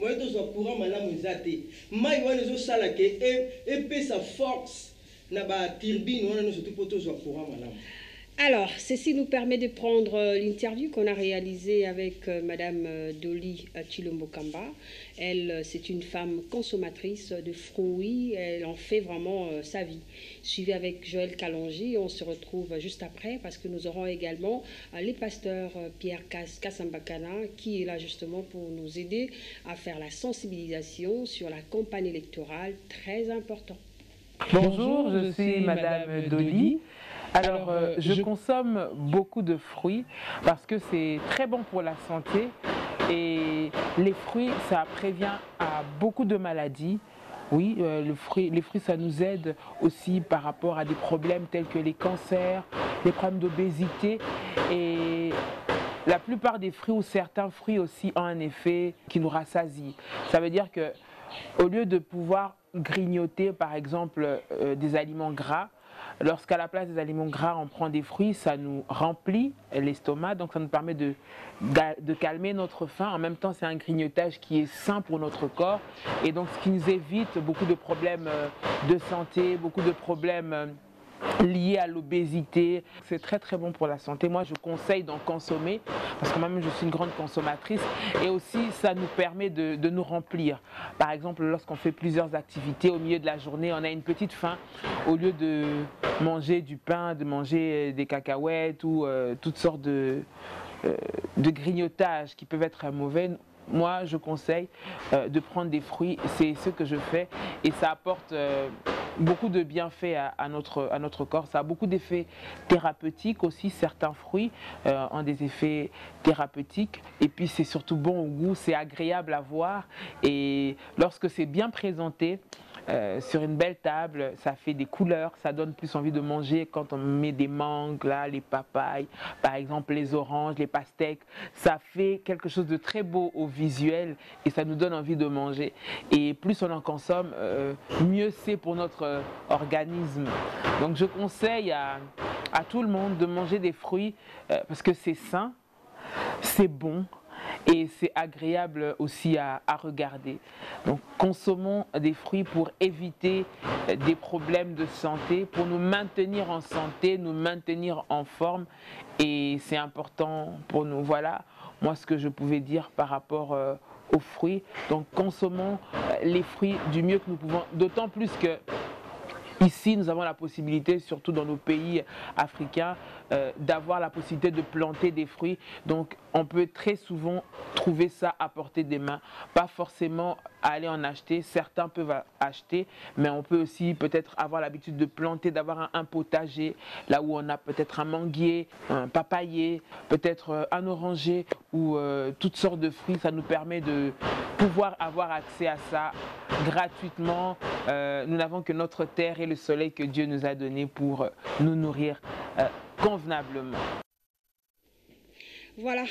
Moi, je suis courant, madame, moi, je suis salé et sa force, na ba turbine, on a surtout pour tous courant, madame. Alors, ceci nous permet de prendre l'interview qu'on a réalisée avec Madame Dolly Chilombo Kamba. Elle, c'est une femme consommatrice de fruits. Elle en fait vraiment sa vie. Suivie avec Joël Kalonji. On se retrouve juste après parce que nous aurons également les pasteurs Pierre Kassambakana qui est là justement pour nous aider à faire la sensibilisation sur la campagne électorale, très important. Bonjour, je suis Madame Dolly. Alors, je consomme beaucoup de fruits parce que c'est très bon pour la santé et les fruits, ça prévient à beaucoup de maladies. Oui, les fruits, ça nous aide aussi par rapport à des problèmes tels que les cancers, les problèmes d'obésité et la plupart des fruits ou certains fruits aussi ont un effet qui nous rassasie. Ça veut dire que au lieu de pouvoir grignoter par exemple des aliments gras, lorsqu'à la place des aliments gras, on prend des fruits, ça nous remplit l'estomac, donc ça nous permet de calmer notre faim. En même temps, c'est un grignotage qui est sain pour notre corps et donc ce qui nous évite beaucoup de problèmes de santé, beaucoup de problèmes liés à l'obésité. C'est très très bon pour la santé. Moi, je conseille d'en consommer parce que moi-même, je suis une grande consommatrice et aussi, ça nous permet de nous remplir. Par exemple, lorsqu'on fait plusieurs activités au milieu de la journée, on a une petite faim. Au lieu de manger du pain, de manger des cacahuètes ou toutes sortes de grignotages qui peuvent être mauvais, moi, je conseille de prendre des fruits. C'est ce que je fais et ça apporte beaucoup de bienfaits à notre corps. Ça a beaucoup d'effets thérapeutiques aussi. Certains fruits ont des effets thérapeutiques. Et puis, c'est surtout bon au goût, c'est agréable à voir. Et lorsque c'est bien présenté, sur une belle table, ça fait des couleurs, ça donne plus envie de manger quand on met des mangues, là, les papayes, par exemple les oranges, les pastèques. Ça fait quelque chose de très beau au visuel et ça nous donne envie de manger. Et plus on en consomme, mieux c'est pour notre organisme. Donc je conseille à tout le monde de manger des fruits parce que c'est sain, c'est bon. Et c'est agréable aussi à regarder. Donc consommons des fruits pour éviter des problèmes de santé, pour nous maintenir en santé, nous maintenir en forme. Et c'est important pour nous. Voilà, moi ce que je pouvais dire par rapport aux fruits. Donc consommons les fruits du mieux que nous pouvons. D'autant plus que ici, nous avons la possibilité, surtout dans nos pays africains, d'avoir la possibilité de planter des fruits. Donc, on peut très souvent trouver ça à portée des mains. Pas forcément aller en acheter. Certains peuvent acheter, mais on peut aussi peut-être avoir l'habitude de planter, d'avoir un potager, là où on a peut-être un manguier, un papayer, peut-être un oranger ou toutes sortes de fruits. Ça nous permet de pouvoir avoir accès à ça gratuitement. Nous n'avons que notre terre et le soleil que Dieu nous a donné pour nous nourrir convenablement. Voilà.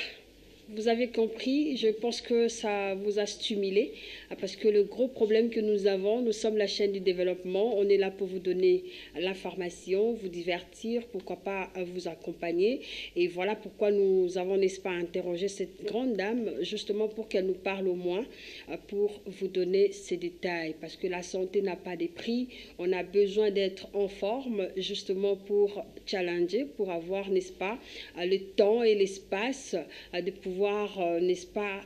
Vous avez compris, je pense que ça vous a stimulé parce que le gros problème que nous avons, nous sommes la chaîne du développement. On est là pour vous donner l'information, vous divertir, pourquoi pas vous accompagner. Et voilà pourquoi nous avons, n'est-ce pas, interrogé cette grande dame justement pour qu'elle nous parle au moins, pour vous donner ces détails. Parce que la santé n'a pas de prix. On a besoin d'être en forme justement pour challenger, pour avoir, n'est-ce pas, le temps et l'espace de pouvoir n'est-ce pas,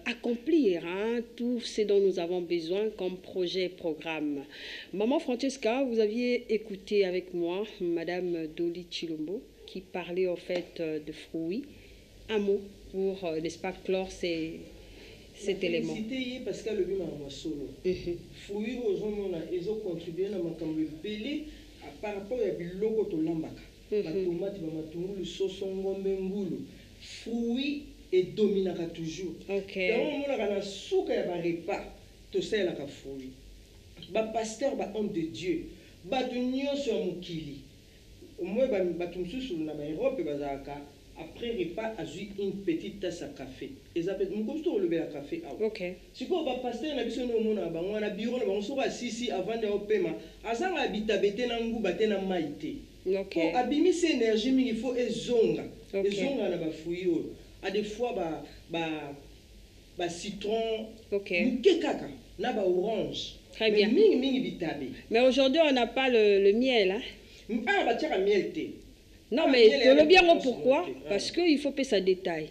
accomplir tout ce dont nous avons besoin comme projet et programme. Maman Francesca, vous aviez écouté avec moi Madame Dolly Chilombo qui parlait en fait de fruits. Un mot pour, n'est-ce pas, clore cet élément. Parce que le fruits ils ont contribué à par rapport à biloko to lambaka. Tomate, matungulu, soso, ngombe, ngulu. Fruits et dominera toujours. Okay. Dans le monde, souka ya ba repas, to sait la fruits. Ba pasteur, ba homme de Dieu, ba dunyo sur mukili. Moi, ba tumsusu na ba Europe bazaka. Après repas, a eu une petite tasse à café. Ils appellent mon costume le à café. Ok. Si quoi ba pasteur na biso no mona ba ngwana bureau na ba soka sisi avant de opema. Azanga habita betena ngu batena maite. Ok. Pour abimisa énergie, il faut ezonga. Ezonga na ba fruits. À des fois, ba citron, Ok. muke kaka, na ba orange. Très Mais bien. mingi bitabe. Mais aujourd'hui, on n'a pas le miel. Hein? Ah, ba tiaka miel te. Non, Ah, mais miel, le bien elle est pourquoi? importante. Parce qu'il faut payer ça détail.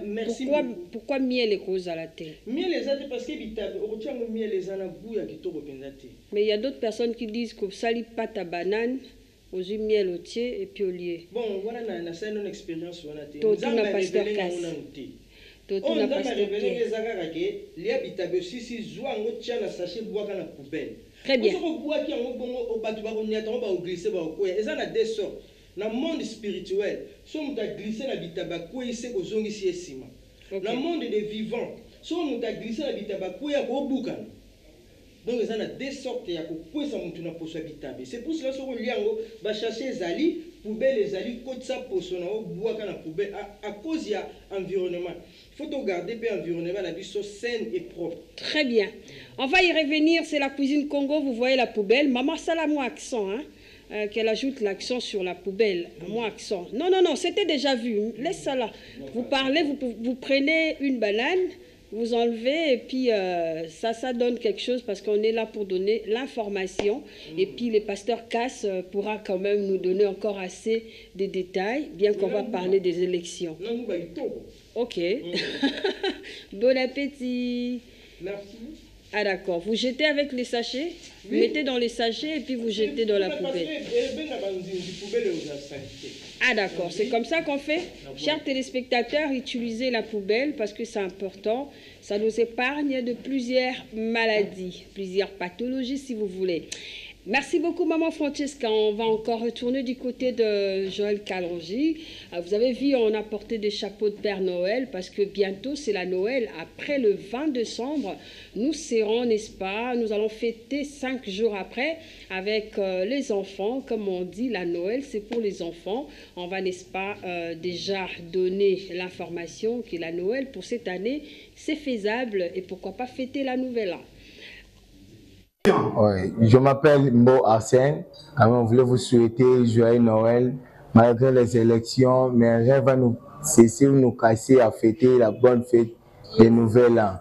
Merci Pourquoi miel est cause à la terre? Miel les autres parce que bitabe, au tient miel les ana bouya kitoko pendate. Mais il y a d'autres personnes qui disent que ça lit pas ta banane, aux huiles miel au tiers et puis au lieu. Bon, voilà na c'est une expérience on a été. Tout n'a pas pasteur casse. Tout n'a pas révélé les agara que les bitabe si zoango tient na sachet bois na poubelle. Très bien. Parce que bois qui en bongo au batu ba konyata on ba glisser ba ko. Et ça na deux sortes. Na monde spirituel, so muta glisser na bitaba ko ise ko zongi si esima. Na monde des vivants, so muta glisser na bitaba ko ya ko bukana. Donc ça a deux sortes ya ko kwesa mutu na poso bitabe. C'est pour cela so ko liango ba chercher zali poubelle zali kotsa poso na o bois kana poubelle à cause ya environnement. Il faut garder bien environnement la vie so saine et propre. Très bien. On va y revenir, c'est la cuisine Congo, vous voyez la poubelle. Maman Salamo accent hein. Qu'elle ajoute l'accent sur la poubelle. Moi, accent. Non, non, non, c'était déjà vu. Laisse ça là. Vous parlez, vous prenez une banane, vous enlevez, et puis ça donne quelque chose parce qu'on est là pour donner l'information. Et puis les pasteurs Casse pourra quand même nous donner encore assez de détails, bien qu'on va parler des élections. Ok. Bon appétit. Merci. Ah d'accord, vous jetez avec les sachets, vous mettez dans les sachets et puis vous jetez dans la poubelle. Ah d'accord, c'est comme ça qu'on fait. Chers téléspectateurs, utilisez la poubelle parce que c'est important. Ça nous épargne de plusieurs maladies, plusieurs pathologies si vous voulez. Merci beaucoup, Maman Francesca. On va encore retourner du côté de Joël Kalonji. Vous avez vu, on a porté des chapeaux de Père Noël parce que bientôt, c'est la Noël. Après le 20 décembre, nous serons, n'est-ce pas, nous allons fêter 5 jours après avec les enfants. Comme on dit, la Noël, c'est pour les enfants. On va, n'est-ce pas, déjà donner l'information que la Noël, pour cette année, c'est faisable. Et pourquoi pas fêter la nouvelle an. Oui, je m'appelle Mbo Arsène. Alors, on voulait vous souhaiter joyeux Noël. Malgré les élections, mes rêves vont nous cesser ou nous casser à fêter la bonne fête des Nouvel An.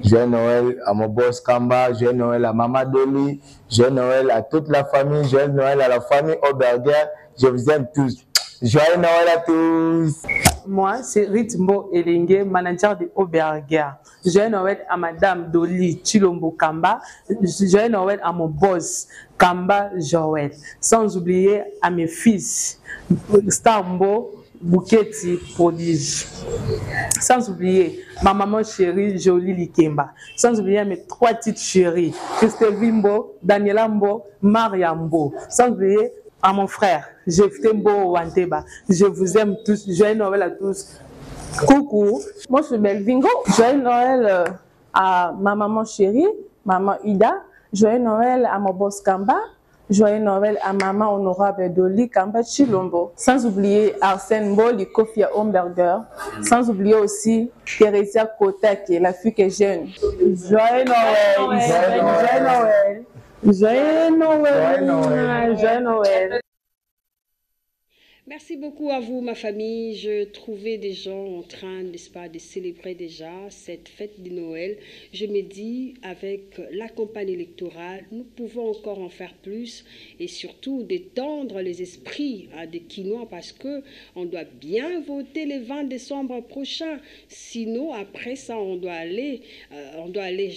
Joyeux Noël à mon boss Kamba, joyeux Noël à Maman Doli, joyeux Noël à toute la famille, joyeux Noël à la famille Oberger. Je vous aime tous. Joyeux Noël à tous. Moi, c'est Ritmo Elengue, manager de Oberger. Joyeux Noël à Madame Doli Chilombo Kamba. Joyeux Noël à mon boss Kamba Joël. Sans oublier à mes fils Starmbo Bouketi Prodige. Sans oublier ma maman chérie Jolie Likemba. Sans oublier mes 3 petites chéries Christelle Vimbo, Daniela Mbo, Mariambo. Sans oublier à mon frère Jeftembo Wanteba. Je vous aime tous. Joyeux Noël à tous. Coucou. Moi, je suis Belvingo. Joyeux Noël à ma maman chérie, maman Ida. Joyeux Noël à mon boss Kamba. Joyeux Noël à maman honorable Doli Kamba Chilombo. Sans oublier Arsène Mboli, Kofia Homberger. Sans oublier aussi Theresia Kota, qui est la fille que j'aime. Joyeux Noël. Joyeux Noël. Joyeux Noël. Joyeux Noël. Merci beaucoup à vous, ma famille. Je trouvais des gens en train, n'est-ce pas, de célébrer déjà cette fête de Noël. Je me dis, avec la campagne électorale, nous pouvons encore en faire plus et surtout détendre les esprits des Quinois parce que on doit bien voter le 20 décembre prochain. Sinon, après ça, on doit aller,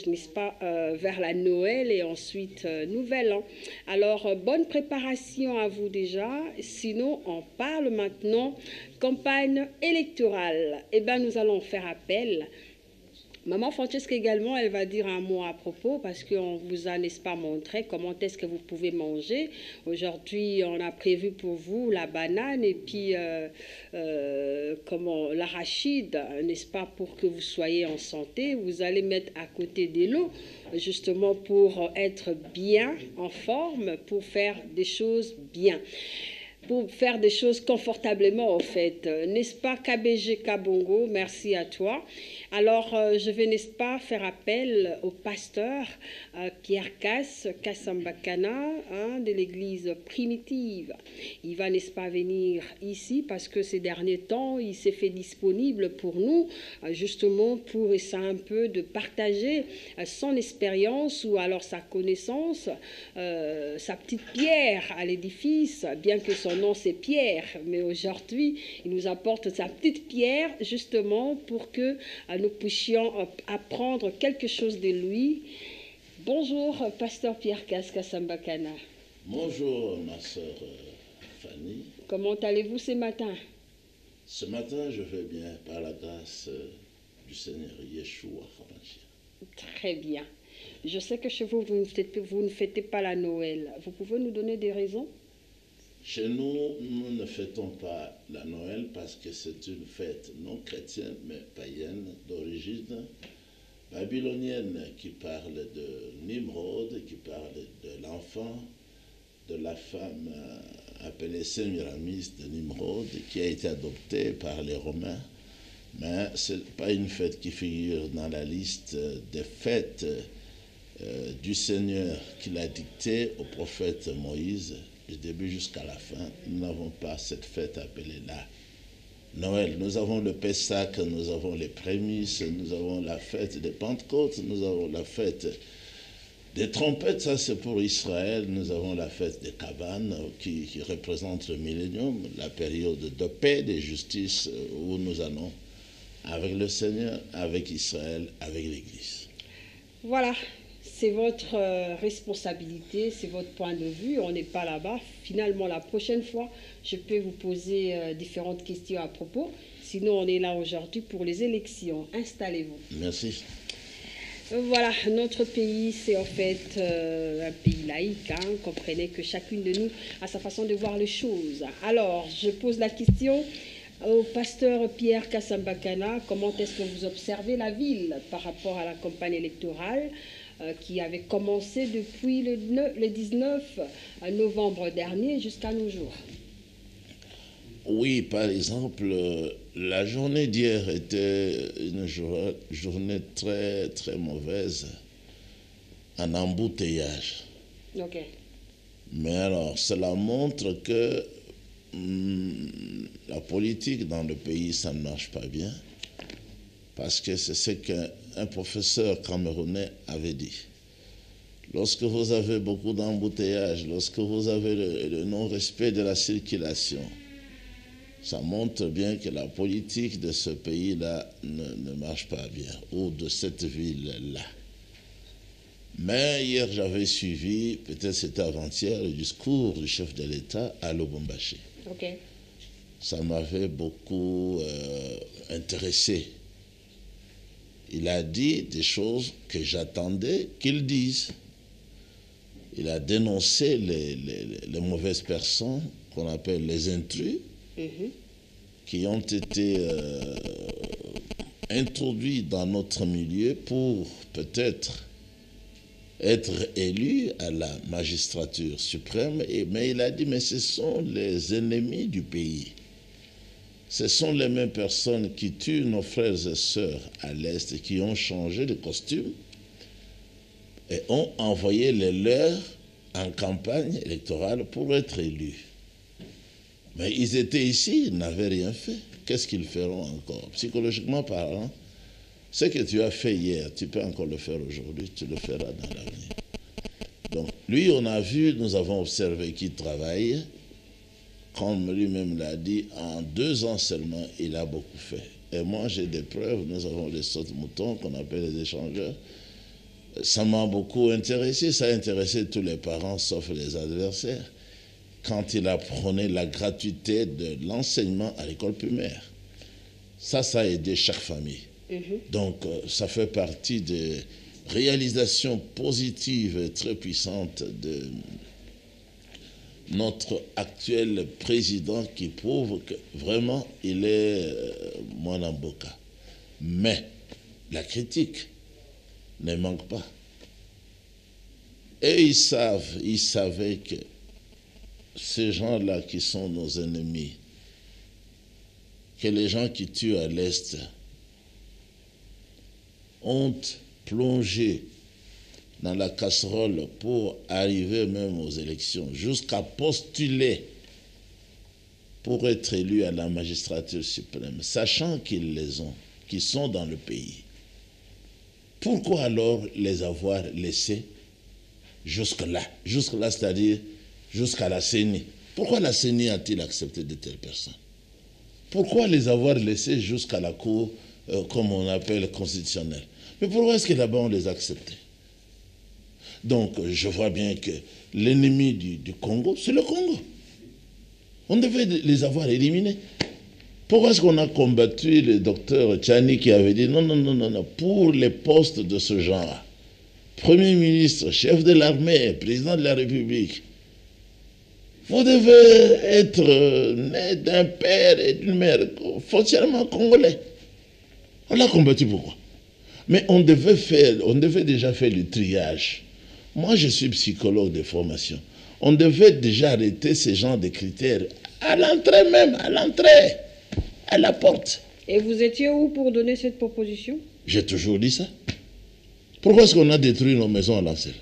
n'est-ce pas, vers la Noël et ensuite Nouvel An. Alors, bonne préparation à vous déjà. Sinon, on parle maintenant campagne électorale. Eh bien, nous allons faire appel. Maman Francesca également, elle va dire un mot à propos parce qu'on vous a, n'est-ce pas, montré comment est-ce que vous pouvez manger. Aujourd'hui, on a prévu pour vous la banane et puis l'arachide, n'est-ce pas, pour que vous soyez en santé. Vous allez mettre à côté de l'eau, justement pour être bien en forme, pour faire des choses bien. pour faire des choses confortablement, en fait. N'est-ce pas, KBG Kabongo? Merci à toi. Alors, je vais, n'est-ce pas, faire appel au pasteur Pierre Kassambakana, de l'église primitive. Il va, n'est-ce pas, venir ici parce que ces derniers temps, il s'est fait disponible pour nous, justement pour essayer un peu de partager son expérience ou alors sa connaissance, sa petite pierre à l'édifice, bien que son nom c'est Pierre, mais aujourd'hui, il nous apporte sa petite pierre justement pour que nous puissions apprendre quelque chose de lui. Bonjour, pasteur Pierre Kassambakana. Bonjour, ma sœur Fanny. Comment allez-vous ce matin? Ce matin, je vais bien par la grâce du Seigneur Yeshua HaMashiach. Très bien. Je sais que chez vous, vous ne fêtez pas la Noël. Vous pouvez nous donner des raisons? Chez nous, nous ne fêtons pas la Noël parce que c'est une fête non chrétienne, mais païenne, d'origine babylonienne, qui parle de Nimrod, qui parle de l'enfant, de la femme appelée Sémiramis de Nimrod, qui a été adoptée par les Romains. Mais ce n'est pas une fête qui figure dans la liste des fêtes du Seigneur qu'il a dictée au prophète Moïse. Du début jusqu'à la fin, nous n'avons pas cette fête appelée là Noël. Nous avons le Pessah, nous avons les prémices, nous avons la fête des Pentecôtes, nous avons la fête des trompettes, ça c'est pour Israël. Nous avons la fête des cabanes qui représente le millénium, la période de paix, de justice où nous allons avec le Seigneur, avec Israël, avec l'Église. Voilà. C'est votre responsabilité, c'est votre point de vue, on n'est pas là-bas. Finalement, la prochaine fois, je peux vous poser différentes questions à propos. Sinon, on est là aujourd'hui pour les élections. Installez-vous. Merci. Voilà, notre pays, c'est en fait un pays laïque. Comprenez que chacune de nous a sa façon de voir les choses. Alors, je pose la question au pasteur Pierre Kassambakana. Comment est-ce que vous observez la ville par rapport à la campagne électorale qui avait commencé depuis le 19 novembre dernier jusqu'à nos jours? Oui, par exemple, la journée d'hier était une journée très, très mauvaise, en embouteillage. Ok. Mais alors, cela montre que la politique dans le pays, ça ne marche pas bien, parce que c'est ce qu'un professeur camerounais avait dit. Lorsque vous avez beaucoup d'embouteillages, lorsque vous avez le non-respect de la circulation, ça montre bien que la politique de ce pays-là ne marche pas bien, ou de cette ville-là. Mais hier, j'avais suivi, peut-être c'était avant-hier, le discours du chef de l'État à Lubumbashi. Ok. Ça m'avait beaucoup intéressé. Il a dit des choses que j'attendais qu'il dise. Il a dénoncé les mauvaises personnes qu'on appelle les intrus, qui ont été introduits dans notre milieu pour peut-être être élus à la magistrature suprême. Mais il a dit, mais ce sont les ennemis du pays. Ce sont les mêmes personnes qui tuent nos frères et sœurs à l'Est et qui ont changé de costume et ont envoyé les leurs en campagne électorale pour être élus. Mais ils étaient ici, ils n'avaient rien fait. Qu'est-ce qu'ils feront encore? Psychologiquement parlant, ce que tu as fait hier, tu peux encore le faire aujourd'hui, tu le feras dans l'avenir. Donc, lui, on a vu, nous avons observé qu'il travaille. Comme lui-même l'a dit, en 2 ans seulement, il a beaucoup fait. Et moi, j'ai des preuves. Nous avons les sautes-moutons qu'on appelle les échangeurs. Ça m'a beaucoup intéressé. Ça a intéressé tous les parents, sauf les adversaires, quand il apprenait la gratuité de l'enseignement à l'école primaire. Ça a aidé chaque famille. Donc, ça fait partie des réalisations positives et très puissantes de notre actuel président, qui prouve que vraiment il est Mwanamboka. Mais la critique ne manque pas. Et ils savaient que ces gens-là qui sont nos ennemis, que les gens qui tuent à l'Est ont plongé dans la casserole pour arriver même aux élections, jusqu'à postuler pour être élus à la magistrature suprême, sachant qu'ils les ont, qu'ils sont dans le pays. Pourquoi alors les avoir laissés jusque-là, c'est-à-dire jusqu'à la CENI? Pourquoi la CENI a-t-il accepté de telles personnes? Pourquoi les avoir laissés jusqu'à la Cour, comme on appelle, constitutionnelle? Mais pourquoi est-ce que là-bas on les a acceptés? Donc je vois bien que l'ennemi du Congo, c'est le Congo. On devait les avoir éliminés. Pourquoi est-ce qu'on a combattu le docteur Tchani qui avait dit non, non, non, non, non, pour les postes de ce genre, Premier ministre, chef de l'armée, président de la République, vous devez être né d'un père et d'une mère foncièrement congolais. On l'a combattu pourquoi? Mais on devait déjà faire le triage. Moi, je suis psychologue de formation. On devait déjà arrêter ces genres de critères à l'entrée même, à l'entrée, à la porte. Et vous étiez où pour donner cette proposition? J'ai toujours dit ça. Pourquoi est-ce qu'on a détruit nos maisons à Lancel?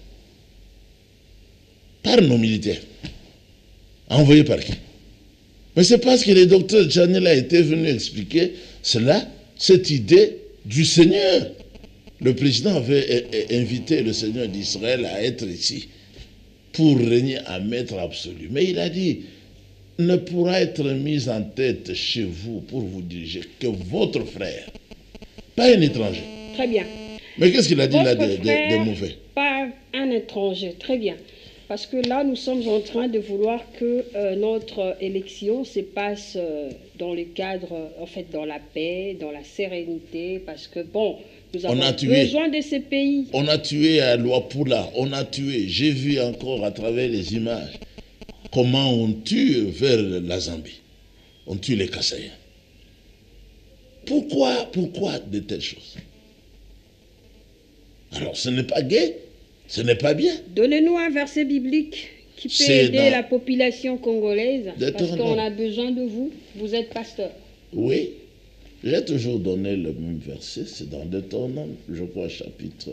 Par nos militaires. Envoyés par qui? Mais c'est parce que le docteur Janel a été venu expliquer cela, cette idée du Seigneur. Le président avait invité le Seigneur d'Israël à être ici pour régner à maître absolu. Mais il a dit, ne pourra être mis en tête chez vous pour vous diriger que votre frère, pas un étranger. Très bien. Mais qu'est-ce qu'il a dit Votre là de mauvais? Pas un étranger, très bien. Parce que là, nous sommes en train de vouloir que notre élection se passe dans le cadre, en fait, dans la paix, dans la sérénité, parce que, bon, nous avons besoin de ces pays. On a tué à Luapula, on a tué. J'ai vu encore à travers les images comment on tue vers la Zambie. On tue les Kassaïens. Pourquoi de telles choses? Alors, ce n'est pas gai, ce n'est pas bien. Donnez-nous un verset biblique qui peut aider la population congolaise, parce qu'on a besoin de vous. Vous êtes pasteur. Oui, j'ai toujours donné le même verset, c'est dans Deutéronome, je crois, chapitre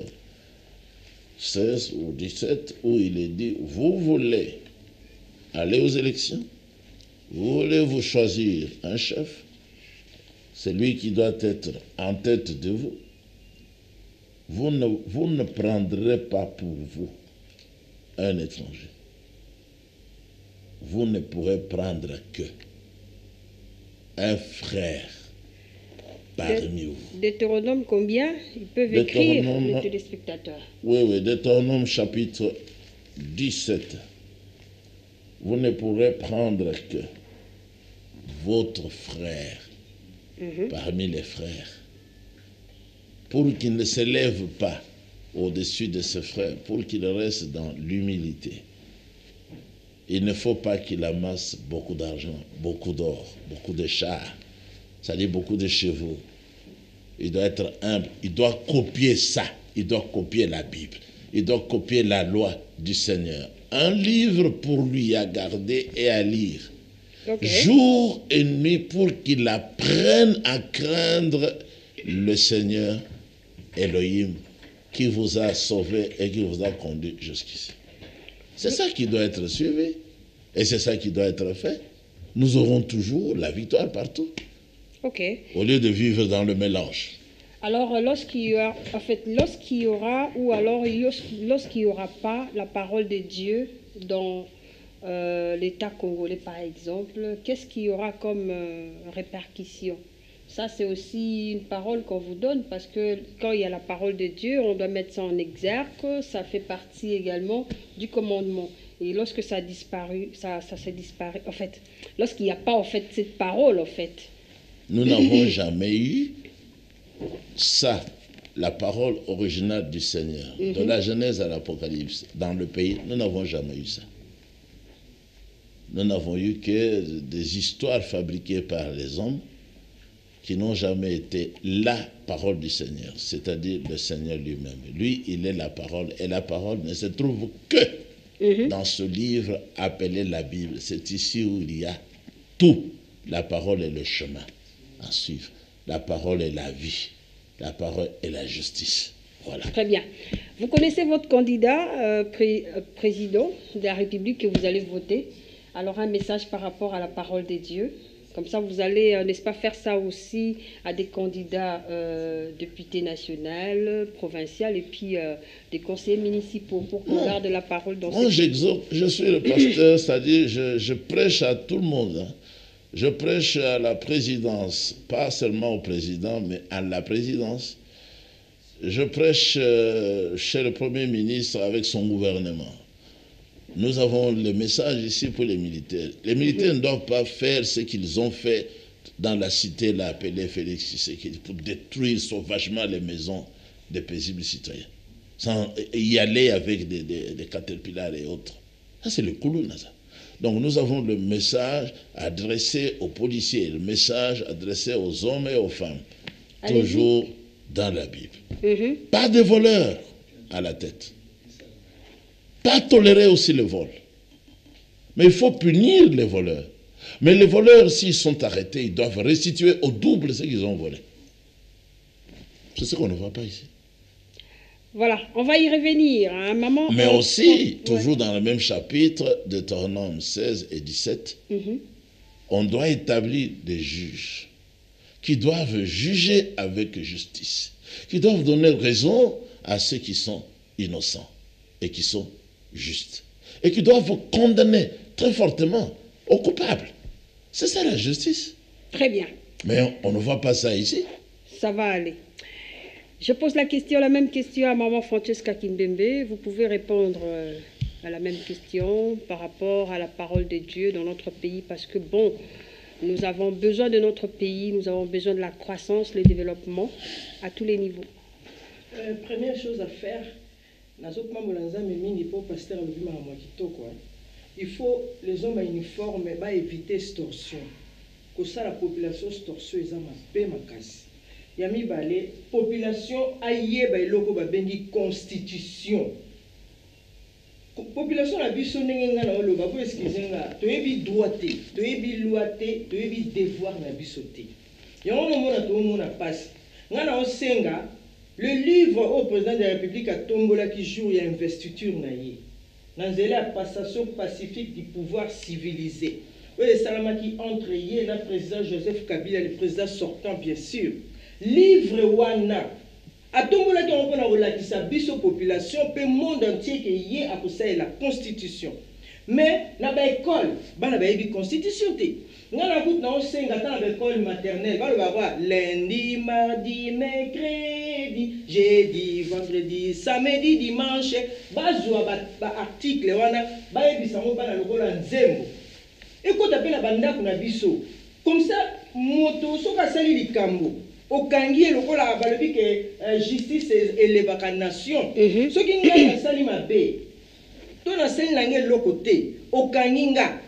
16 ou 17, où il est dit, vous voulez aller aux élections, vous voulez vous choisir un chef, c'est lui qui doit être en tête de vous. Vous ne prendrez pas pour vous un étranger. Vous ne pourrez prendre que un frère parmi vous. Deutéronome combien? Ils peuvent écrire, les téléspectateurs. Oui, Deutéronome chapitre 17. Vous ne pourrez prendre que votre frère parmi les frères, pour qu'il ne s'élève pas au-dessus de ses frères, pour qu'il reste dans l'humilité. Il ne faut pas qu'il amasse beaucoup d'argent, beaucoup d'or, beaucoup de chars, c'est-à-dire beaucoup de chevaux. Il doit être humble, il doit copier ça, il doit copier la Bible, il doit copier la loi du Seigneur. Un livre pour lui à garder et à lire, jour et nuit, pour qu'il apprenne à craindre le Seigneur Elohim, qui vous a sauvé et qui vous a conduit jusqu'ici. C'est ça qui doit être suivi. Et c'est ça qui doit être fait. Nous aurons toujours la victoire partout. Au lieu de vivre dans le mélange. Alors, lorsqu'il y aura, ou alors lorsqu'il n'y aura pas la parole de Dieu dans l'État congolais, par exemple, qu'est-ce qu'il y aura comme répercussion? Ça, c'est aussi une parole qu'on vous donne, parce que quand il y a la parole de Dieu, on doit mettre ça en exergue. Ça fait partie également du commandement. Et lorsque ça a disparu, ça s'est disparu. En fait, lorsqu'il n'y a pas en fait cette parole, en fait. Nous n'avons jamais eu ça, la parole originale du Seigneur, de la Genèse à l'Apocalypse, dans le pays. Nous n'avons jamais eu ça. Nous n'avons eu que des histoires fabriquées par les hommes, qui n'ont jamais été la parole du Seigneur, c'est-à-dire le Seigneur lui-même. Lui, il est la parole, et la parole ne se trouve que dans ce livre appelé la Bible. C'est ici où il y a tout. La parole est le chemin à suivre. La parole est la vie. La parole est la justice. Voilà. Très bien. Vous connaissez votre candidat, président de la République que vous allez voter. Alors un message par rapport à la parole de Dieu. Comme ça, vous allez, n'est-ce pas, faire ça aussi à des candidats députés nationaux, provinciaux et puis des conseillers municipaux pour qu'on garde la parole dans Moi, j'exhorte, je suis le pasteur, c'est-à-dire je prêche à tout le monde. Hein. Je prêche à la présidence, pas seulement au président, mais à la présidence. Je prêche chez le Premier ministre avec son gouvernement. Nous avons le message ici pour les militaires. Les militaires ne doivent pas faire ce qu'ils ont fait dans la cité là, appelée Félix Tshisekedi, pour détruire sauvagement les maisons des paisibles citoyens, sans y aller avec des caterpillars et autres. Ça, c'est le Koulouna, ça. Donc, nous avons le message adressé aux policiers, le message adressé aux hommes et aux femmes, toujours dans la Bible. Pas de voleurs à la tête. Pas tolérer aussi le vol. Mais il faut punir les voleurs. Mais les voleurs, s'ils sont arrêtés, ils doivent restituer au double ce qu'ils ont volé. C'est ce qu'on ne voit pas ici. Voilà, on va y revenir. Hein, maman. Mais aussi, toujours dans le même chapitre, de Deutéronome 16 et 17, on doit établir des juges qui doivent juger avec justice, qui doivent donner raison à ceux qui sont innocents et qui sont justes, et qui doivent condamner très fortement aux coupables. C'est ça la justice. Très bien. Mais on ne voit pas ça ici. Ça va aller. Je pose la même question à maman Francesca Kimbembe. Vous pouvez répondre à la même question par rapport à la parole de Dieu dans notre pays, parce que bon, nous avons besoin de notre pays, nous avons besoin de la croissance, le développement à tous les niveaux. Première chose à faire, il faut les hommes à uniforme éviter extorsion. Que ça, la population extorsion est ma makasi. Yami balé population aïe ba iloko ba bengi constitution. Population la biso ndenge nga na oloba po excuse nga to yebi droit te, to yebi loi te, to yebi devoir na biso te. Yango mona to mona passe. Nga na osenga le livre au président de la République a tombola qui joue ya investiture na ye. Nanzela passation pacifique du pouvoir civilisé. Oui, salamaki entre ye na président Joseph Kabila, le président sortant bien sûr. Livre wana atombola ki on pona kolakisa biso population pe monde entier que yé a kosaye la constitution. Mais na ba école bana ba yebi constitution te. Nga na bout na osenga ta na école maternelle ba ba quoi lundi, mardi, mercredi, jeudi, vendredi, samedi, dimanche bazwa ba article wana ba yebi sango bana lokola nzembo. Écoute appelle la banda kuna biso. Comme ça moto soka sali likambo. Okangi lokola balobi que justice elebaka nation. Ce qui ngai na sali mabe. To na sali nange lokote. Okangi nga.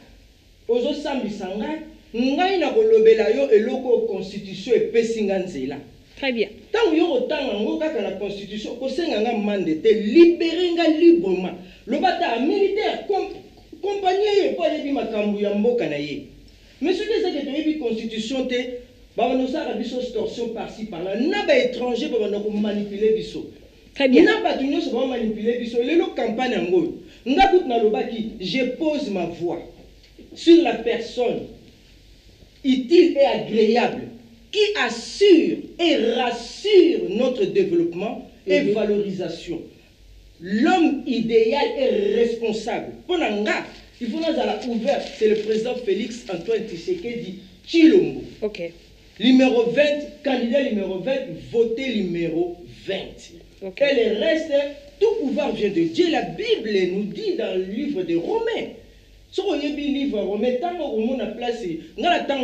Ozo sambisa nga. Ngai na kolobela yo eloko constitution epesi nga nzela. Très bien. Tant yo otanga ngo kaka na constitution ko senga nga mandate libérer nga librement. Lobata militaire compagnie po yebi makambu ya mboka na ye. Mais ce que c'est que yebi constitution te ba on a biso extorsion par-ci par-là. Na ba étranger ba na ko manipuler biso. Très bien. Na ba tunyo so ba manipuler biso. Lelo campagne ngo. Nga bout na lobaki, je pose ma voix sur la personne utile et agréable qui assure et rassure notre développement et valorisation. L'homme idéal et responsable. Pour nga, il faut nous aller ouvert. C'est le président Félix Antoine Tshisekedi Tshilombo. Ok. Numéro 20, candidat numéro 20, voté numéro 20. Okay. Et le reste, tout pouvoir vient de Dieu. La Bible nous dit dans le livre de Romains. Si vous avez le livre Romains, tant que vous avez place, vous avez le temps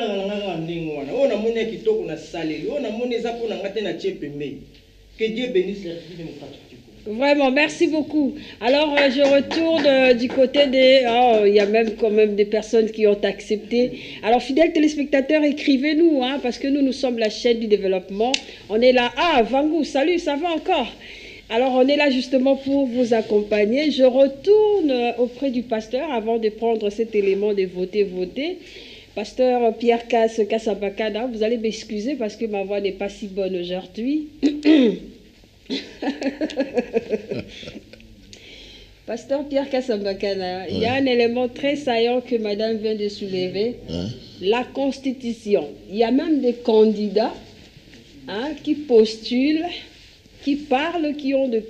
que Dieu bénisse les républiques démocratiques. Vraiment, merci beaucoup. Alors, je retourne du côté des... Oh, il y a même quand même des personnes qui ont accepté. Alors, fidèles téléspectateurs, écrivez-nous, hein, parce que nous sommes la chaîne du développement. On est là. Ah, Vangou, salut, ça va encore? Alors, on est là justement pour vous accompagner. Je retourne auprès du pasteur avant de prendre cet élément de voter. Pasteur Pierre Kassabakana, vous allez m'excuser parce que ma voix n'est pas si bonne aujourd'hui. Pasteur Pierre Kassabakana, il y a un élément très saillant que madame vient de soulever, la Constitution. Il y a même des candidats qui postulent, qui parlent, qui ont de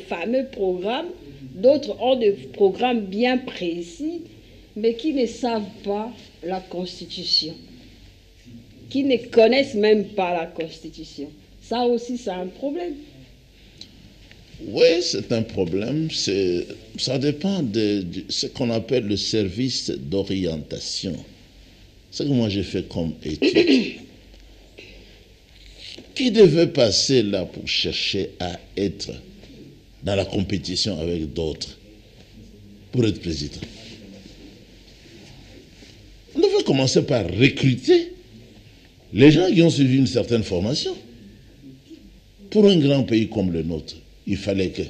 fameux programmes, d'autres ont des programmes bien précis, mais qui ne savent pas la Constitution, qui ne connaissent même pas la Constitution. Ça aussi, c'est un problème. Oui, c'est un problème. Ça dépend de ce qu'on appelle le service d'orientation. C'est ce que moi j'ai fait comme étude. Qui devait passer là pour chercher à être dans la compétition avec d'autres pour être président? On devait commencer par recruter les gens qui ont suivi une certaine formation. Pour un grand pays comme le nôtre, il fallait que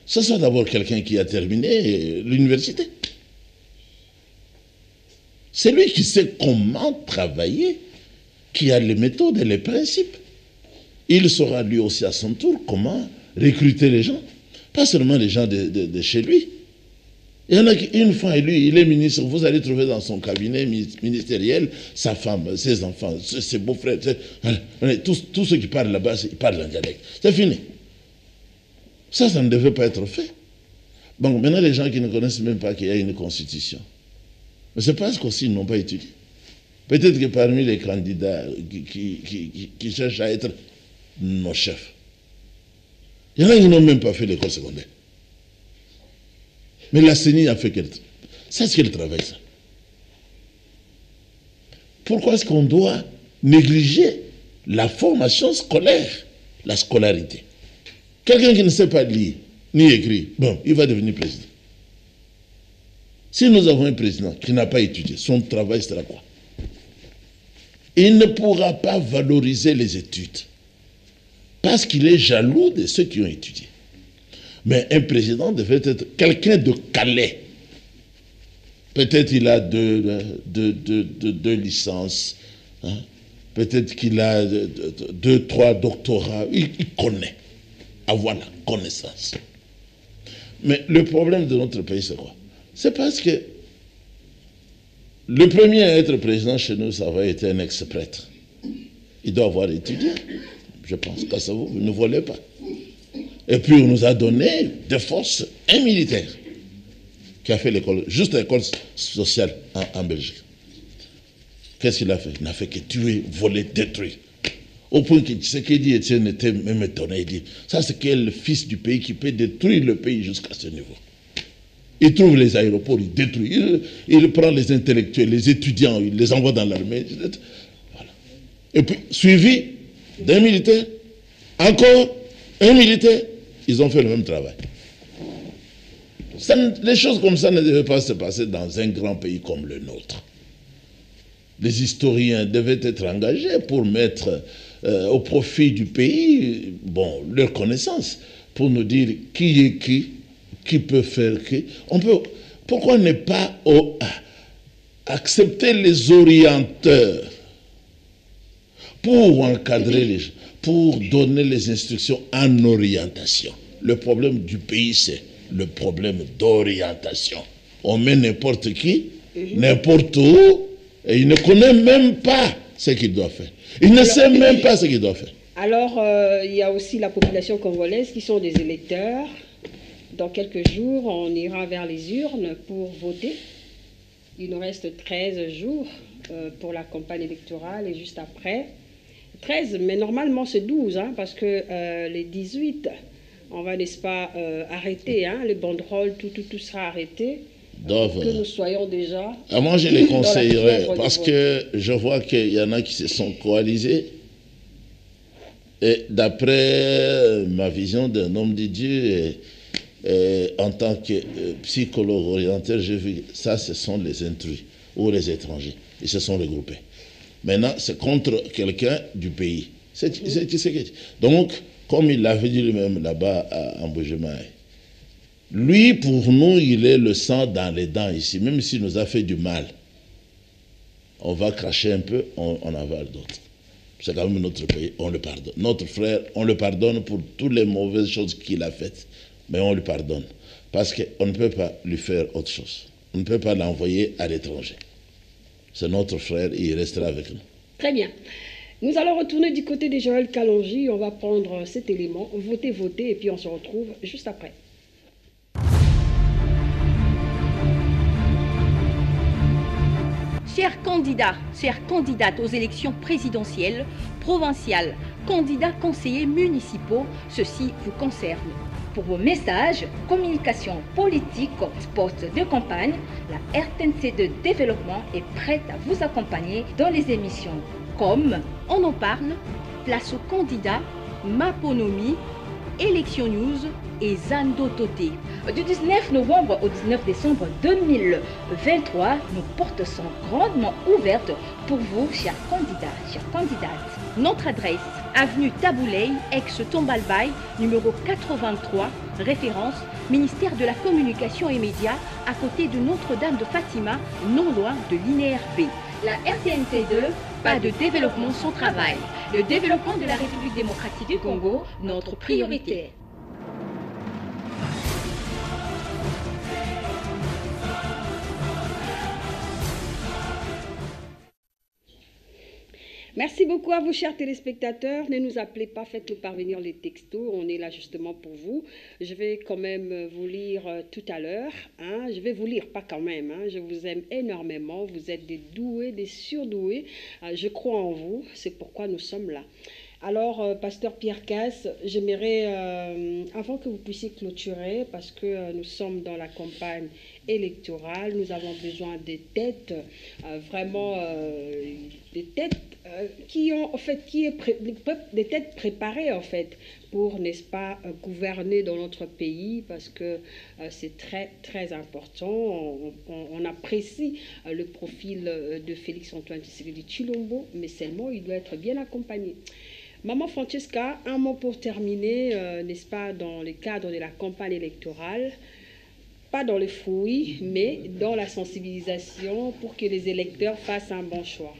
ce soit d'abord quelqu'un qui a terminé l'université. C'est lui qui sait comment travailler, qui a les méthodes et les principes. Il saura lui aussi à son tour comment recruter les gens. Pas seulement les gens de chez lui. Il y en a qui, une fois élu, il est ministre, vous allez trouver dans son cabinet ministériel sa femme, ses enfants, ses beaux-frères, tous ceux qui parlent là-bas, ils parlent en dialecte. C'est fini. Ça ne devait pas être fait. Bon, maintenant, les gens qui ne connaissent même pas qu'il y a une constitution. Mais c'est parce qu'aussi ils n'ont pas étudié. Peut-être que parmi les candidats qui cherchent à être nos chefs, il y en a qui n'ont même pas fait l'école secondaire. Mais la CENI a fait quel travail? C'est ce qu'elle travaille, ça. Pourquoi est-ce qu'on doit négliger la formation scolaire, la scolarité? Quelqu'un qui ne sait pas lire ni écrire, bon, il va devenir président. Si nous avons un président qui n'a pas étudié, son travail sera quoi? Il ne pourra pas valoriser les études parce qu'il est jaloux de ceux qui ont étudié. Mais un président devait être quelqu'un de calé. Peut-être il a deux licences, hein? Peut-être qu'il a deux, trois doctorats. Il connaît, avoir la connaissance. Mais le problème de notre pays, c'est quoi? C'est parce que le premier à être président chez nous, ça va être un ex-prêtre. Il doit avoir étudié. Je pense qu'à ça, vous ne volez pas. Et puis on nous a donné de force un militaire qui a fait l'école, juste l'école sociale en Belgique. Qu'est-ce qu'il a fait? Il n'a fait que tuer, voler, détruire. Au point que ce qu'il dit, Étienne était même étonné. Il dit, ça c'est quel fils du pays qui peut détruire le pays jusqu'à ce niveau. Il trouve les aéroports, il détruit. Il prend les intellectuels, les étudiants, il les envoie dans l'armée. Voilà. Et puis, suivi d'un militaire, encore un militaire, ils ont fait le même travail. Les choses comme ça ne devaient pas se passer dans un grand pays comme le nôtre. Les historiens devaient être engagés pour mettre au profit du pays, bon, leur connaissance, pour nous dire qui est qui peut faire qui. Pourquoi ne pas accepter les orienteurs pour encadrer les gens, pour donner les instructions en orientation? Le problème du pays, c'est le problème d'orientation. On met n'importe qui, n'importe où, et il ne connaît même pas ce qu'il doit faire. Il ne sait même pas ce qu'il doit faire. Alors, il y a aussi la population congolaise qui sont des électeurs. Dans quelques jours, on ira vers les urnes pour voter. Il nous reste 13 jours pour la campagne électorale et juste après. 13, mais normalement c'est 12, hein, parce que les 18, on va, n'est-ce pas, arrêter, hein, les banderoles, tout sera arrêté. Donc, que nous soyons déjà... moi, je les conseillerais, parce que je vois qu'il y en a qui se sont coalisés. Et d'après ma vision d'un homme de Dieu, en tant que psychologue oriental, j'ai vu ça, ce sont les intrus ou les étrangers. Ils se sont regroupés. Maintenant, c'est contre quelqu'un du pays. Donc, comme il l'avait dit lui-même là-bas à Mbujemaï, lui, pour nous, il est le sang dans les dents ici, même s'il nous a fait du mal. On va cracher un peu, on avale d'autres. C'est quand même notre pays, on le pardonne. Notre frère, on le pardonne pour toutes les mauvaises choses qu'il a faites, mais on le pardonne. Parce qu'on ne peut pas lui faire autre chose. On ne peut pas l'envoyer à l'étranger. C'est notre frère et il restera avec nous. Très bien. Nous allons retourner du côté de Joël Kalonji. On va prendre cet élément, voter, et puis on se retrouve juste après. Chers candidats, chères candidates aux élections présidentielles, provinciales, candidats conseillers municipaux, ceci vous concerne. Pour vos messages, communication politique, postes de campagne, la RTNC de développement est prête à vous accompagner dans les émissions comme On en parle, Place aux candidats, Maponomie, Élection News et Zando Toté. Du 19 novembre au 19 décembre 2023, nos portes sont grandement ouvertes pour vous, chers candidats, chères candidates. Notre adresse, avenue Tabouley, ex-Tombalbaye, numéro 83, référence, ministère de la Communication et Médias, à côté de Notre-Dame de Fatima, non loin de l'INRB. La RTNC2, pas de développement sans travail. Le développement de la République démocratique du Congo, notre priorité. Merci beaucoup à vous, chers téléspectateurs. Ne nous appelez pas, faites-nous parvenir les textos. On est là justement pour vous. Je vais quand même vous lire tout à l'heure. Hein. Je vais vous lire, pas quand même. Hein. Je vous aime énormément. Vous êtes des doués, des surdoués. Je crois en vous. C'est pourquoi nous sommes là. Alors, Pasteur Pierre Casse, j'aimerais, avant que vous puissiez clôturer, parce que nous sommes dans la campagne électorale, nous avons besoin des têtes, vraiment des têtes qui ont, en fait, des têtes préparées, en fait, pour, n'est-ce pas, gouverner dans notre pays, parce que c'est très, très important. On apprécie le profil de Félix-Antoine Tshisekedi Tshilombo, mais seulement il doit être bien accompagné. Maman Francesca, un mot pour terminer, n'est-ce pas, dans le cadre de la campagne électorale, pas dans les fruits, mais dans la sensibilisation pour que les électeurs fassent un bon choix.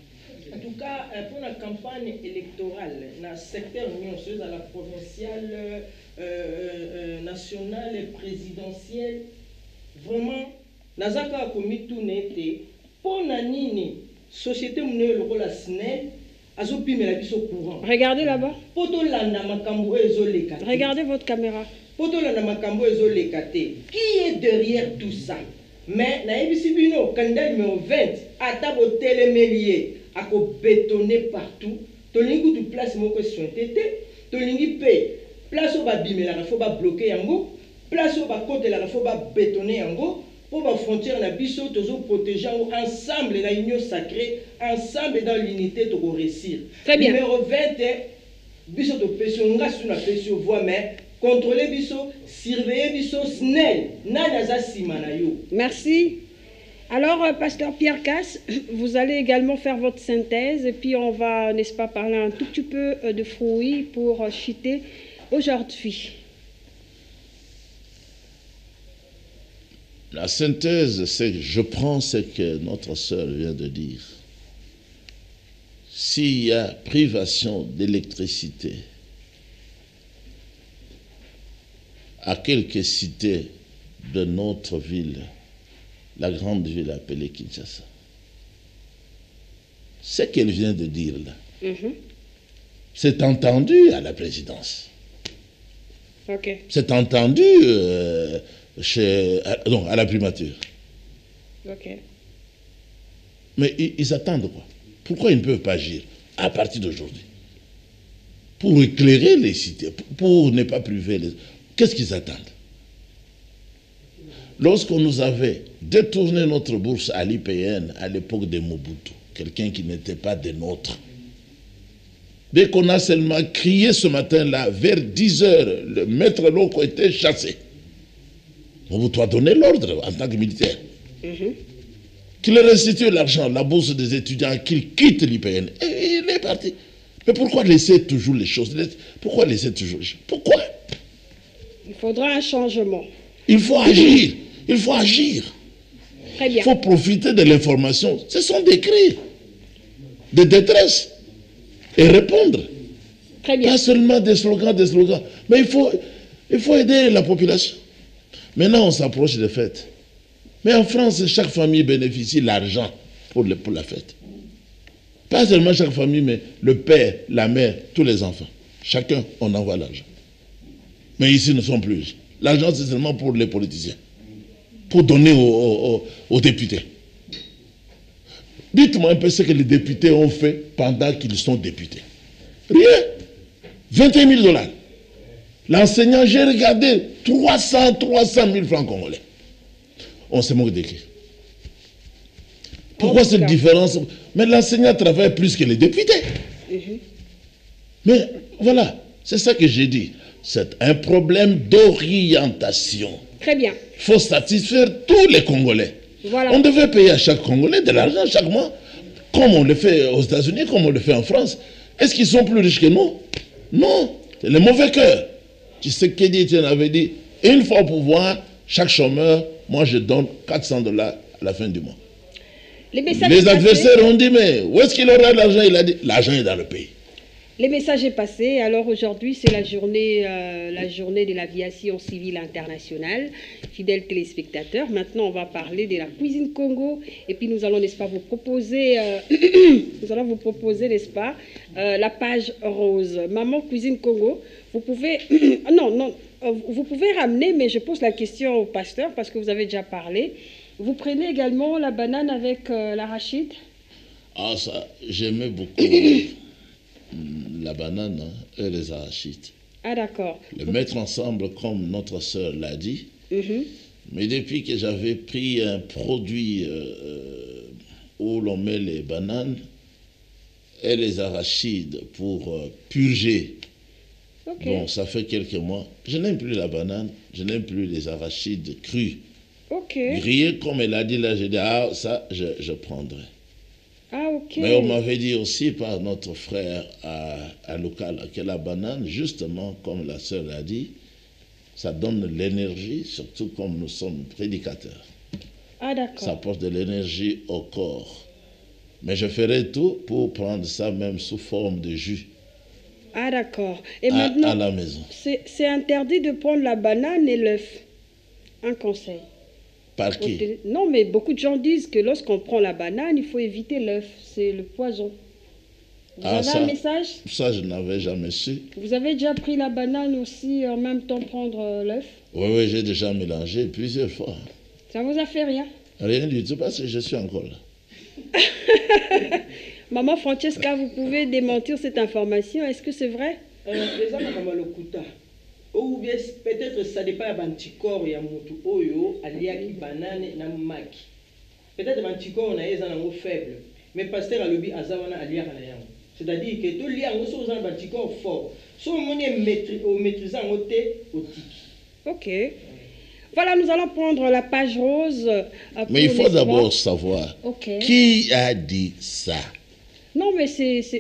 En tout cas, pour la campagne électorale, dans le secteur de la provinciale, nationale et présidentielle, vraiment, nous avons commis tout net. Pour la société, nous avons la SNEL. Regardez là-bas. Regardez votre caméra. Qui est derrière tout ça? Mais naïbisibino, candidat numéro 20, à table télémélier, à bétonner partout. Tolingi tu place mon question tété. Tolingi paye. Place au bas bimela, il faut pas bloquer yango. Place au bas côté là, il faut pas bétonner yango. Pour la frontière, na biso, toujours protéger ensemble la union sacrée, ensemble dans l'unité de réussir. Très bien. Numéro 20, biso de pression, on a sur la pression voix, mais contrôler biso, surveiller biso, snell, nanaza simanayo. Merci. Alors, Pasteur Pierre Casse, vous allez également faire votre synthèse, et puis on va, n'est-ce pas, parler un tout petit peu de fruits pour chuter aujourd'hui. La synthèse, c'est que je prends ce que notre sœur vient de dire. S'il y a privation d'électricité à quelques cités de notre ville, la grande ville appelée Kinshasa, ce qu'elle vient de dire là, c'est entendu à la présidence. Ok. C'est entendu à la primature. Ok. Mais ils attendent quoi? Pourquoi ils ne peuvent pas agir à partir d'aujourd'hui? Pour éclairer les cités, pour ne pas priver les... Qu'est-ce qu'ils attendent? Lorsqu'on nous avait détourné notre bourse à l'IPN à l'époque de Mobutu, quelqu'un qui n'était pas des nôtres, dès qu'on a seulement crié ce matin-là, vers 10 heures, le maître Loko était chassé. Mobutu a donné l'ordre en tant que militaire. Qu'il restitue l'argent, la bourse des étudiants, qu'il quitte l'IPN. Et il est parti. Mais pourquoi laisser toujours les choses? Pourquoi laisser toujours les choses? Pourquoi? Il faudra un changement. Il faut agir. Il faut agir. Très bien. Il faut profiter de l'information. Ce sont des cris de détresse et répondre. Très bien. Pas seulement des slogans, mais il faut aider la population. Maintenant, on s'approche des fêtes. Mais en France, chaque famille bénéficie de l'argent pour la fête. Pas seulement chaque famille, mais le père, la mère, tous les enfants. Chacun, on envoie l'argent. Mais ici, nous ne sommes plus. L'argent, c'est seulement pour les politiciens. Pour donner aux députés. Dites-moi un peu ce que les députés ont fait pendant qu'ils sont députés. Rien. 21 000 $. L'enseignant, j'ai regardé 300 000 francs congolais. On se moque de qui? Pourquoi cette différence? Mais l'enseignant travaille plus que les députés. Mais voilà, c'est ça que j'ai dit. C'est un problème d'orientation. Très bien. Il faut satisfaire tous les Congolais. Voilà. On devait payer à chaque Congolais de l'argent chaque mois, comme on le fait aux États-Unis, comme on le fait en France. Est-ce qu'ils sont plus riches que nous? Non. C'est le mauvais cœur. Tu sais qu'Edith avait dit, une fois au pouvoir, chaque chômeur, moi je donne 400 $ à la fin du mois. Les adversaires ont dit, mais où est-ce qu'il aura l'argent? Il a dit, l'argent est dans le pays. Les messages est passé. Alors aujourd'hui, c'est la journée de l'aviation civile internationale. Fidèles téléspectateurs, maintenant on va parler de la cuisine Congo. Et puis nous allons, n'est-ce pas, vous proposer, n'est-ce pas, la page rose. Maman Cuisine Congo, vous pouvez, vous pouvez ramener, mais je pose la question au pasteur parce que vous avez déjà parlé. Vous prenez également la banane avec l'arachide? Ah ça, j'aimais beaucoup la banane et les arachides. Ah d'accord. Les mettre ensemble comme notre sœur l'a dit. Mais depuis que j'avais pris un produit où l'on met les bananes et les arachides pour purger, bon, ça fait quelques mois, je n'aime plus la banane, je n'aime plus les arachides crus. Grillés, comme elle a dit là, j'ai dit, ah, ça, je prendrai. Ah, ok. Mais on m'avait dit aussi par notre frère à local que la banane, justement, comme la sœur l'a dit, ça donne l'énergie, surtout comme nous sommes prédicateurs. Ah, d'accord. Ça apporte de l'énergie au corps. Mais je ferai tout pour prendre ça même sous forme de jus. Ah, d'accord. Et maintenant, à la maison. C'est interdit de prendre la banane et l'œuf. Un conseil. Par qui? Non, mais beaucoup de gens disent que lorsqu'on prend la banane, il faut éviter l'œuf. C'est le poison. Vous avez un message? Ça, je n'avais jamais su. Vous avez déjà pris la banane aussi en même temps prendre l'œuf? Oui, j'ai déjà mélangé plusieurs fois. Ça vous a fait rien? Rien du tout, parce que je suis encore là. Maman Francesca, vous pouvez démentir cette information. Est-ce que c'est vrai? Ou bien peut-être ça dépend de l'anticorps ya mutu oyo aliaki banane na maki. Peut-être l'anticorps na eza nango faible, mais pasteur alobi azawana aliaka na yango. C'est-à-dire que to liango so za l'anticorps fort. So moni maîtriser ngo te otiki. OK. Voilà, nous allons prendre la page rose. Mais il faut d'abord savoir qui a dit ça. Non, mais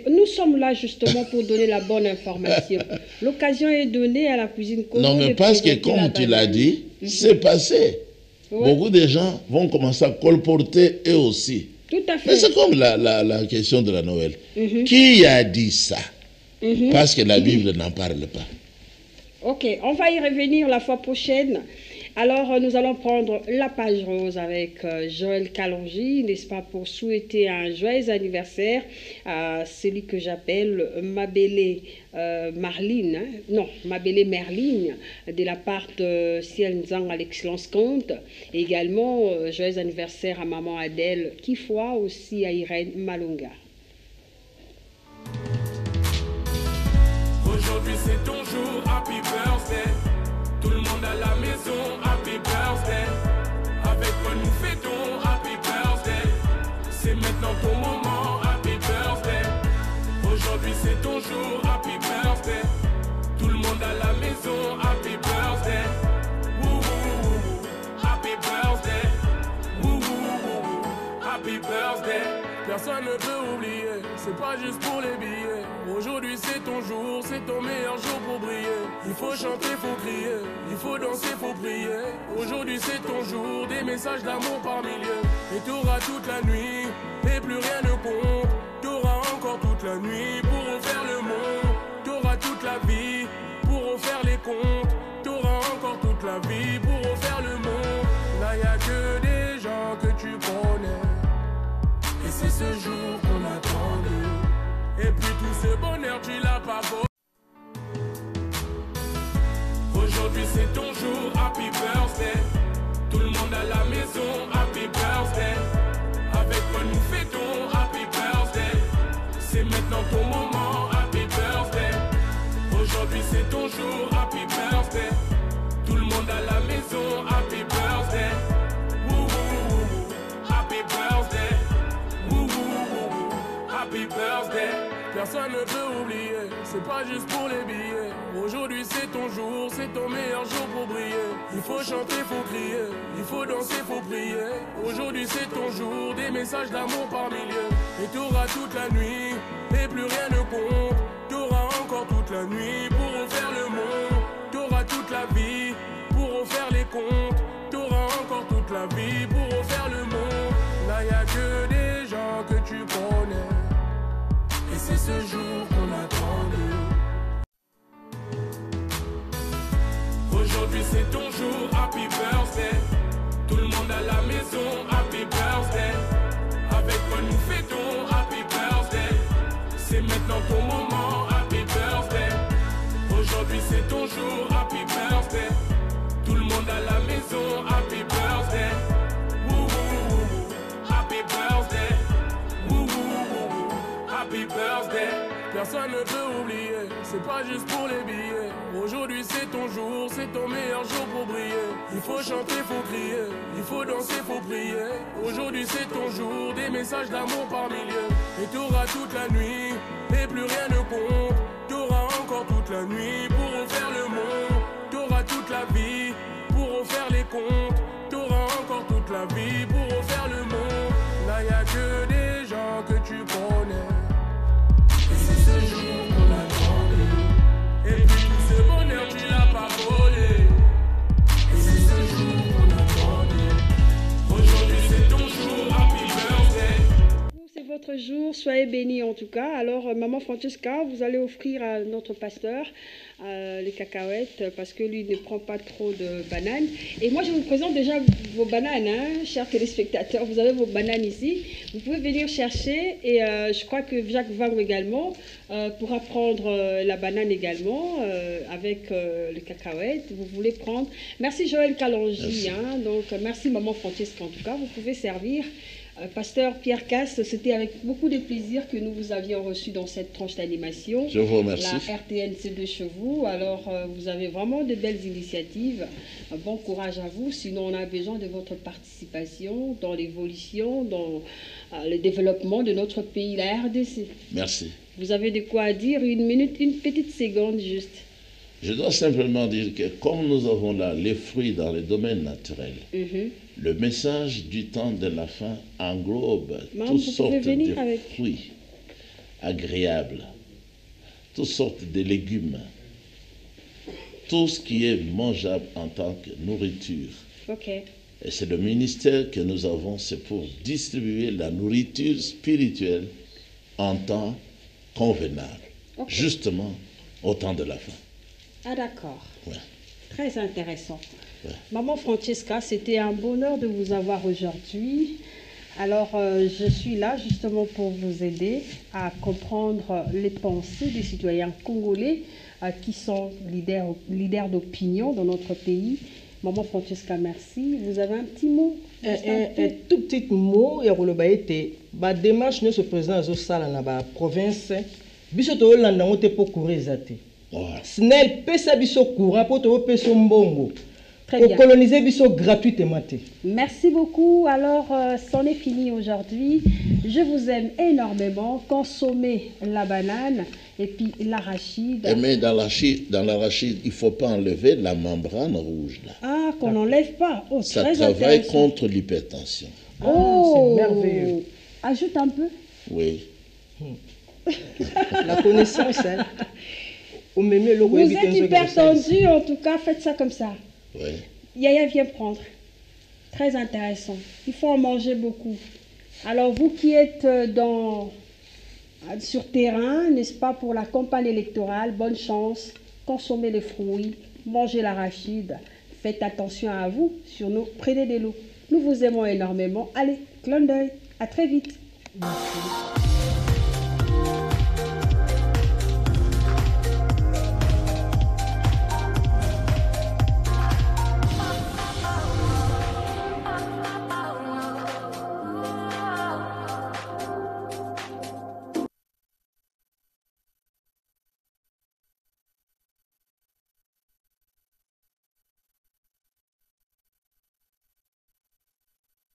nous sommes là justement pour donner la bonne information. L'occasion est donnée à la cuisine Congo. Non, mais parce que comme tu l'as dit, c'est passé. Ouais. Beaucoup de gens vont commencer à colporter eux aussi. Tout à fait. Mais c'est comme la question de la Noël. Qui a dit ça? Parce que la Bible n'en parle pas. Ok, on va y revenir la fois prochaine. Alors, nous allons prendre la page rose avec Joël Kalonji, n'est-ce pas, pour souhaiter un joyeux anniversaire à celui que j'appelle Mabélé Marline, hein? Non, Mabélé Merline, de la part de Sienzang à l'Excellence Comte. Et également, joyeux anniversaire à maman Adèle Kifoua, aussi à Irène Malunga. Aujourd'hui c'est ton jour, happy birthday. Tout le monde à la maison, happy birthday. Avec quoi nous fêtons, happy birthday. C'est maintenant ton moment, happy birthday. Aujourd'hui c'est ton jour, happy birthday. Tout le monde à la maison, happy birthday. Woo woo woo, happy birthday. Woo woo woo, happy birthday. Personne ne peut oublier, c'est pas juste pour les billets. Aujourd'hui c'est ton jour, c'est ton meilleur jour pour briller. Il faut chanter, faut crier, il faut danser, faut prier. Aujourd'hui c'est ton jour, des messages d'amour par milliers. Et t'auras toute la nuit, et plus rien ne compte. T'auras encore toute la nuit pour refaire le monde. T'auras toute la vie pour refaire les comptes. T'auras encore toute la vie pour refaire le monde. Là y'a que des gens que tu connais. Et c'est ce jour qu'on attendait. Et puis tout ce bonheur tu l'as pas beau. Aujourd'hui c'est ton jour, happy birthday. Tout le monde à la maison, happy birthday. Avec quoi nous fêtons, happy birthday. C'est maintenant ton moment, happy birthday. Aujourd'hui c'est ton jour, happy birthday. Tout le monde à la maison, happy birthday. Wouhou, happy birthday. Wouhou, happy birthday. Personne ne peut oublier, c'est pas juste pour les billets. Aujourd'hui c'est ton jour, c'est ton meilleur jour pour briller. Il faut chanter, faut crier, il faut danser, faut prier. Aujourd'hui c'est ton jour, des messages d'amour par milliers. Et t'auras toute la nuit, et plus rien ne compte. T'auras encore toute la nuit pour refaire le monde. T'auras toute la vie pour refaire les comptes. T'auras encore toute la vie pour refaire le monde. Là y'a que des gens que tu connais. Et c'est ce jour qu'on attendait. Aujourd'hui c'est ton jour, happy birthday. Tout le monde à la maison, happy birthday. Avec quoi nous fêtons, happy birthday. C'est maintenant ton moment, happy birthday. Aujourd'hui c'est ton jour, happy birthday. Tout le monde à la maison, happy birthday. Wouhou, happy birthday. Wouhou, happy birthday. Personne ne peut oublier, c'est pas juste pour les billets. Aujourd'hui c'est ton jour, c'est ton meilleur jour pour briller. Il faut chanter, faut crier, il faut danser, faut prier. Aujourd'hui c'est ton jour, des messages d'amour par milliers. Et t'auras toute la nuit, et plus rien ne compte. T'auras encore toute la nuit pour refaire le monde. T'auras toute la vie pour refaire les comptes. T'auras encore toute la vie pour refaire le monde. Là y'a que des gens que tu connais. Et c'est ce jour qu'on attendait. Et puis tout ce bonheur tu l'as pas volé. Et c'est ce jour qu'on attendait. Aujourd'hui c'est ton jour, happy birthday. C'est votre jour, soyez bénis en tout cas. Alors, Maman Francesca, vous allez offrir à notre pasteur les cacahuètes parce que lui ne prend pas trop de bananes. Et moi, je vous présente déjà vos bananes, hein, chers téléspectateurs. Vous avez vos bananes ici. Vous pouvez venir chercher et je crois que Jacques Vango également pourra prendre la banane également avec les cacahuètes. Vous voulez prendre. Merci Joël Kalangi. Hein, donc, merci Maman Francesca en tout cas. Vous pouvez servir. Pasteur Pierre Casse, c'était avec beaucoup de plaisir que nous vous avions reçu dans cette tranche d'animation. Je vous remercie. La RTNC de Chevaux. Alors, vous avez vraiment de belles initiatives. Bon courage à vous. Sinon, on a besoin de votre participation dans l'évolution, dans le développement de notre pays, la RDC. Merci. Vous avez de quoi dire? Une minute, une petite seconde juste. Je dois simplement dire que comme nous avons là les fruits dans les domaines naturels, le message du temps de la fin englobe toutes sortes de fruits agréables, toutes sortes de légumes, tout ce qui est mangeable en tant que nourriture. Et c'est le ministère que nous avons, c'est pour distribuer la nourriture spirituelle en temps convenable, justement au temps de la fin. Ah d'accord. Ouais. Très intéressant. Ouais. Maman Francesca, c'était un bonheur de vous avoir aujourd'hui. Alors, je suis là justement pour vous aider à comprendre les pensées des citoyens congolais qui sont leaders d'opinion dans notre pays. Maman Francesca, merci. Vous avez un petit mot? Un tout petit mot. La démarche de ce président dans la province, SNEL pesa biso courant pour te peso mbongo. Coloniser biso gratuitement. Merci beaucoup. Alors, c'en est fini aujourd'hui. Je vous aime énormément. Consommez la banane et puis l'arachide. Mais dans l'arachide, il ne faut pas enlever la membrane rouge. Là. Ah, qu'on n'enlève pas. Oh, ça travaille contre l'hypertension. Oh, c'est merveilleux. Ajoute un peu. Oui. La connaissance, hein. Vous êtes hyper tendu, en tout cas, faites ça comme ça. Oui. Yaya vient prendre. Très intéressant. Il faut en manger beaucoup. Alors, vous qui êtes sur terrain, n'est-ce pas, pour la campagne électorale, bonne chance. Consommez les fruits, mangez l'arachide. Faites attention à vous, sur nous, prenez de l'eau. Nous vous aimons énormément. Allez, clin d'œil. À très vite. Merci.